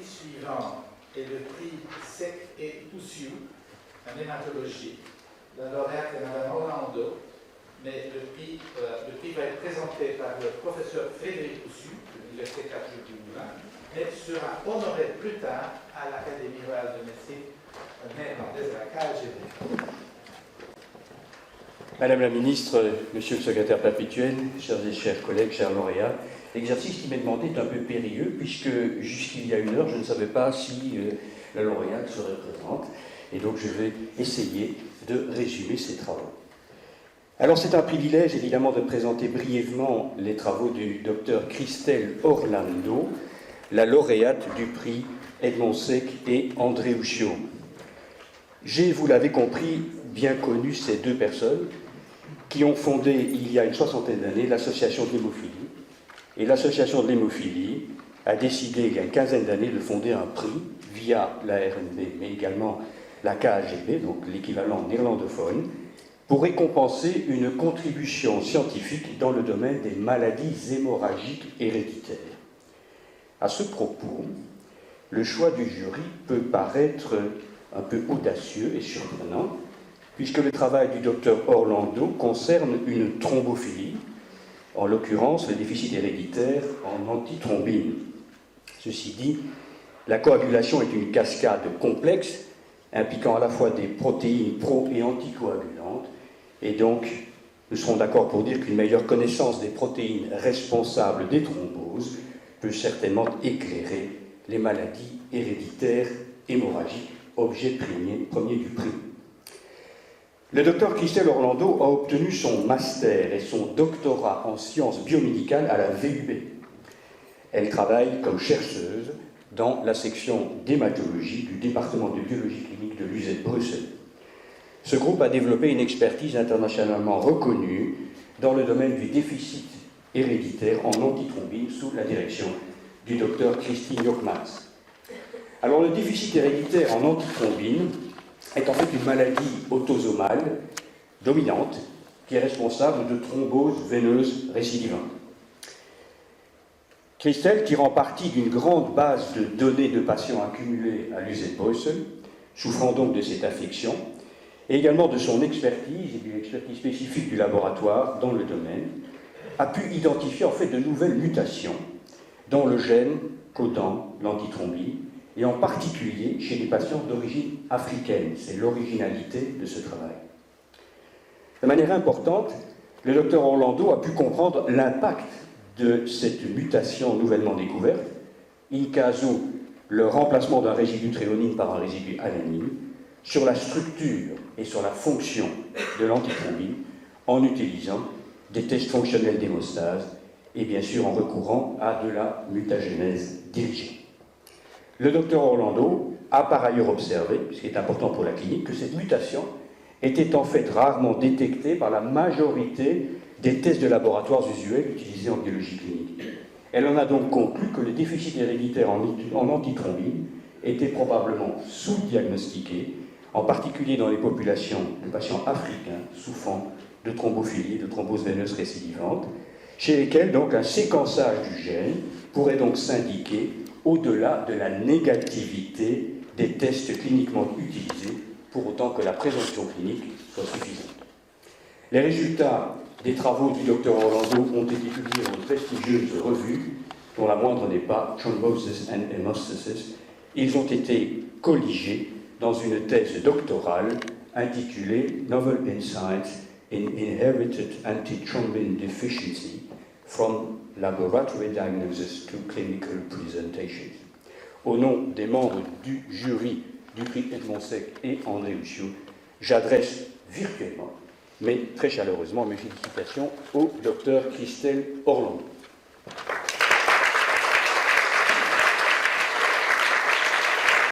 suivant est le prix Sec et Poussiou en hématologie. La lauréate est Mme Orlando, mais le prix va être présenté par le professeur Frédéric Poussiou de l'Université catholique du Moulin, mais sera honoré plus tard à l'Académie royale de médecine néerlandaise, à la KGB. Madame la ministre, monsieur le secrétaire perpétuel, chers et chers collègues, chers lauréats, l'exercice qui m'est demandé est un peu périlleux, puisque jusqu'il y a une heure, je ne savais pas si la lauréate serait présente, et donc je vais essayer de résumer ses travaux. Alors c'est un privilège évidemment de présenter brièvement les travaux du docteur Christelle Orlando, la lauréate du prix Edmond Sec et André Uccio. J'ai, vous l'avez compris, bien connu ces deux personnes qui ont fondé il y a une soixantaine d'années l'association de l'hémophilie. Et l'association de l'hémophilie a décidé il y a une quinzaine d'années de fonder un prix via la RNB, mais également la KGB, donc l'équivalent néerlandophone, pour récompenser une contribution scientifique dans le domaine des maladies hémorragiques héréditaires. À ce propos, le choix du jury peut paraître un peu audacieux et surprenant, puisque le travail du docteur Orlando concerne une thrombophilie, en l'occurrence le déficit héréditaire en antithrombine. Ceci dit, la coagulation est une cascade complexe, impliquant à la fois des protéines pro- et anticoagulantes, et donc nous serons d'accord pour dire qu'une meilleure connaissance des protéines responsables des thromboses peut certainement éclairer les maladies héréditaires hémorragiques, objet premier du prix. Le docteur Christelle Orlando a obtenu son master et son doctorat en sciences biomédicales à la VUB. Elle travaille comme chercheuse dans la section d'hématologie du département de biologie clinique de l'UZ Bruxelles. Ce groupe a développé une expertise internationalement reconnue dans le domaine du déficit héréditaire en antithrombine sous la direction du docteur Christine Jochmans. Alors le déficit héréditaire en antithrombine est en fait une maladie autosomale dominante qui est responsable de thromboses veineuses récidivantes. Christelle tirant parti d'une grande base de données de patients accumulés à l'UZ Bruxelles, souffrant donc de cette affection, et également de son expertise et de l'expertise spécifique du laboratoire dans le domaine, a pu identifier en fait de nouvelles mutations dans le gène codant l'antithrombine, et en particulier chez des patients d'origine africaine. C'est l'originalité de ce travail. De manière importante, le docteur Orlando a pu comprendre l'impact de cette mutation nouvellement découverte, in casu le remplacement d'un résidu tréonine par un résidu alanine, sur la structure et sur la fonction de l'antithrombine en utilisant des tests fonctionnels d'hémostase et bien sûr en recourant à de la mutagénèse dirigée. Le docteur Orlando a par ailleurs observé, ce qui est important pour la clinique, que cette mutation était en fait rarement détectée par la majorité des tests de laboratoire usuels utilisés en biologie clinique. Elle en a donc conclu que le déficit héréditaire en antithrombine était probablement sous-diagnostiqué, en particulier dans les populations de patients africains souffrant de thrombophilie, de thrombose veineuse récidivante, chez lesquels donc un séquençage du gène pourrait donc s'indiquer au-delà de la négativité des tests cliniquement utilisés, pour autant que la présomption clinique soit suffisante. Les résultats des travaux du Dr Orlando ont été publiés dans une prestigieuse revue, dont la moindre n'est pas Thrombosis and Hemostasis. Ils ont été colligés dans une thèse doctorale intitulée Novel Insights in Inherited Antithrombin Deficiency from Laboratory Diagnosis to Clinical Presentations. Au nom des membres du jury du prix Edmond Sec et André Uccio, j'adresse virtuellement, mais très chaleureusement, mes félicitations au docteur Christelle Orlando.